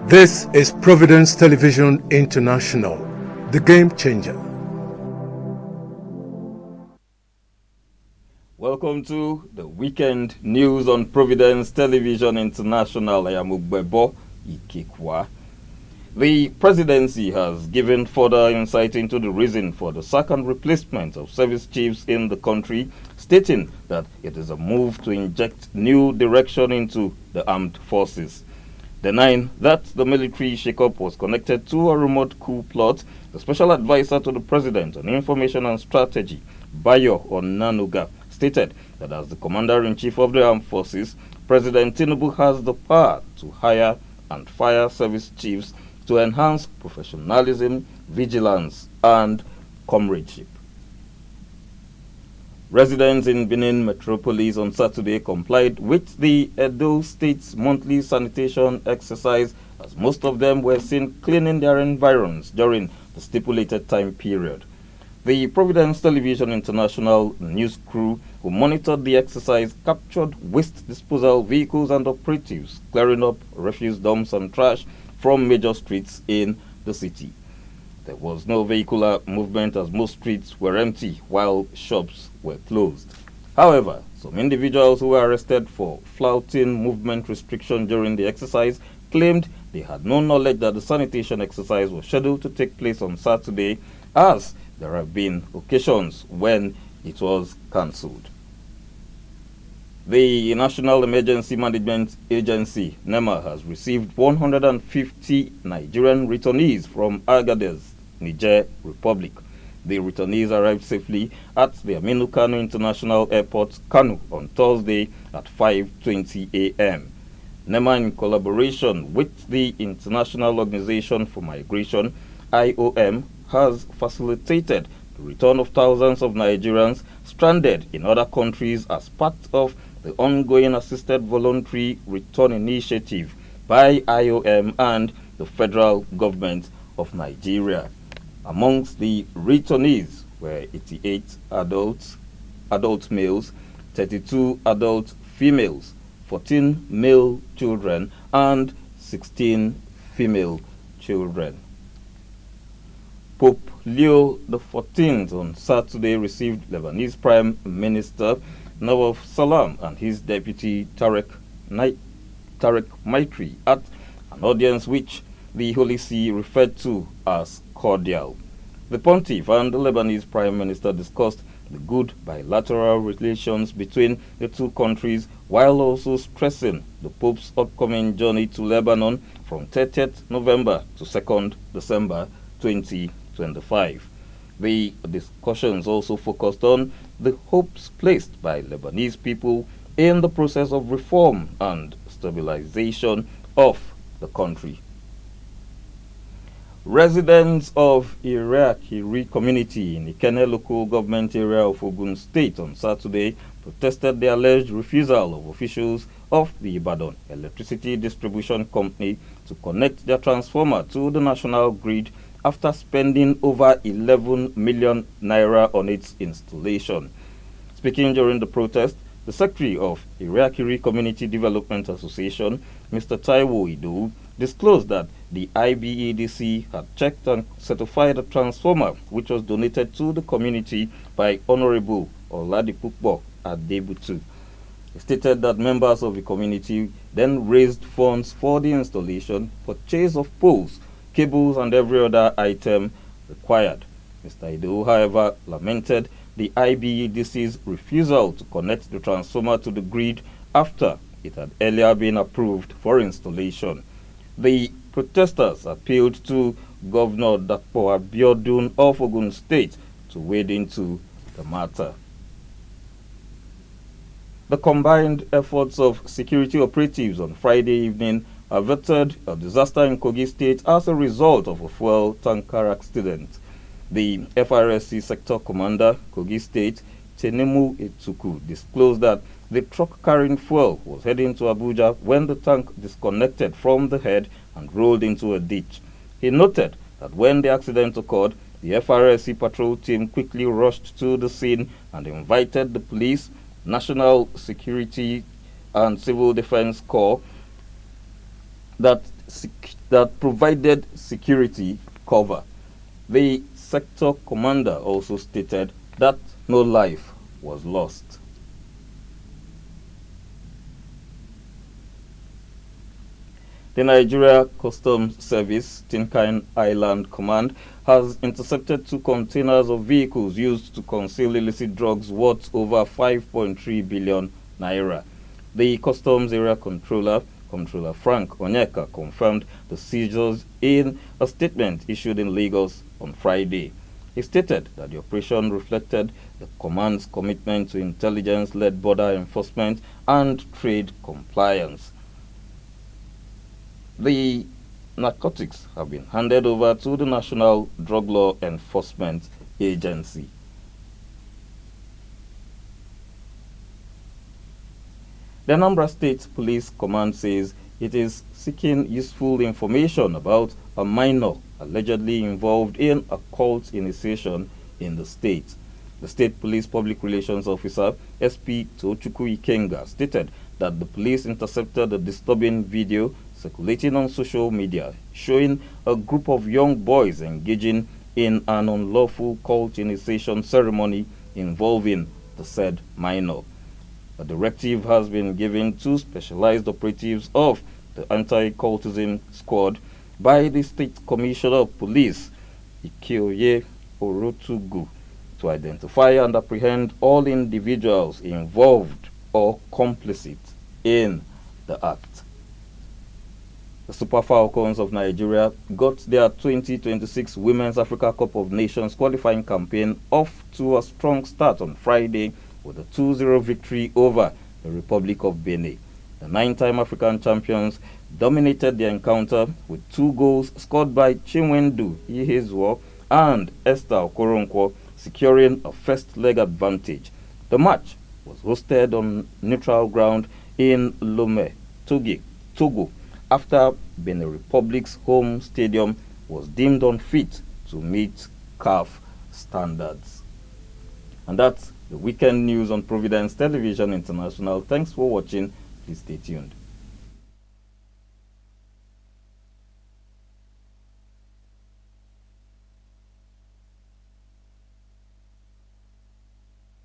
This is Providence Television International, the game changer. Welcome to the weekend news on Providence Television International. I am Ugbebo Ikekwa. The presidency has given further insight into the reason for the second replacement of service chiefs in the country, stating that it is a move to inject new direction into the armed forces. Denying that the military shakeup was connected to a remote coup plot, the special advisor to the president on information and strategy, Bayo Onanuga, stated that as the commander-in-chief of the armed forces, President Tinubu has the power to hire and fire service chiefs to enhance professionalism, vigilance, and comradeship. Residents in Benin Metropolis on Saturday complied with the Edo State's monthly sanitation exercise, as most of them were seen cleaning their environs during the stipulated time period. The Providence Television International news crew who monitored the exercise captured waste disposal vehicles and operatives clearing up refuse dumps and trash from major streets in the city. There was no vehicular movement as most streets were empty while shops were closed. However, some individuals who were arrested for flouting movement restriction during the exercise claimed they had no knowledge that the sanitation exercise was scheduled to take place on Saturday, as there have been occasions when it was cancelled. The National Emergency Management Agency, Nema, has received 150 Nigerian returnees from Agadez, Niger Republic. The returnees arrived safely at the Aminu Kano International Airport, Kano, on Thursday at 5:20 a.m. Nema, in collaboration with the International Organization for Migration, IOM, has facilitated the return of thousands of Nigerians stranded in other countries as part of the ongoing Assisted Voluntary Return Initiative by IOM and the federal government of Nigeria. Amongst the returnees were 88 adult males, 32 adult females, 14 male children, and 16 female children. Pope Leo XIV on Saturday received Lebanese Prime Minister Nawaf Salam and his deputy Tarek Maitri at an audience which the Holy See referred to as cordial. The Pontiff and the Lebanese Prime Minister discussed the good bilateral relations between the two countries, while also stressing the Pope's upcoming journey to Lebanon from 30th November to 2nd December 2025. The discussions also focused on the hopes placed by Lebanese people in the process of reform and stabilization of the country. Residents of Iriakiri community in Ikene local government area of Ogun State on Saturday protested the alleged refusal of officials of the Ibadan Electricity Distribution Company to connect their transformer to the national grid after spending over 11 million naira on its installation. Speaking during the protest, the Secretary of Iriakiri Community Development Association, Mr. Taiwo Idu, disclosed that the IBEDC had checked and certified a transformer which was donated to the community by Honorable Oladipupo Adebutu. He stated that members of the community then raised funds for the installation, purchase of poles, cables, and every other item required. Mr. Ido, however, lamented the IBEDC's refusal to connect the transformer to the grid after it had earlier been approved for installation. The protesters appealed to Governor Dapo Abiodun of Ogun State to wade into the matter. The combined efforts of security operatives on Friday evening averted a disaster in Kogi State as a result of a fuel tanker accident. The FRSC sector commander, Kogi State, Tenemu Etuku, disclosed that the truck carrying fuel was heading to Abuja when the tank disconnected from the head and rolled into a ditch. He noted that when the accident occurred, the FRSC patrol team quickly rushed to the scene and invited the police, National Security and Civil Defense Corps that that provided security cover. The sector commander also stated that no life was lost. The Nigeria Customs Service, Tinkan Island Command, has intercepted 2 containers of vehicles used to conceal illicit drugs worth over 5.3 billion naira. The Customs Area Controller, Controller Frank Onyeka, confirmed the seizures in a statement issued in Lagos on Friday. He stated that the operation reflected the command's commitment to intelligence-led border enforcement and trade compliance. The narcotics have been handed over to the National Drug Law Enforcement Agency. The Anambra State Police Command says it is seeking useful information about a minor allegedly involved in a cult initiation in the state. The State Police Public Relations Officer, SP Tochukwu Ikenga, stated that the police intercepted a disturbing video circulating on social media showing a group of young boys engaging in an unlawful cult initiation ceremony involving the said minor. A directive has been given to specialized operatives of the anti-cultism squad by the State Commissioner of Police, Ikeoye Orotugu, to identify and apprehend all individuals involved or complicit in the act. The Super Falcons of Nigeria got their 2026 Women's Africa Cup of Nations qualifying campaign off to a strong start on Friday with a 2-0 victory over the Republic of Benin. The 9-time African champions dominated the encounter with 2 goals scored by Chinwendu Ihezwo and Esther Okoronkwo, securing a first-leg advantage. The match was hosted on neutral ground in Lomé, Togo, after Benin Republic's home stadium was deemed unfit to meet CAF standards. And that's the weekend news on Providence Television International. Thanks for watching. Please stay tuned.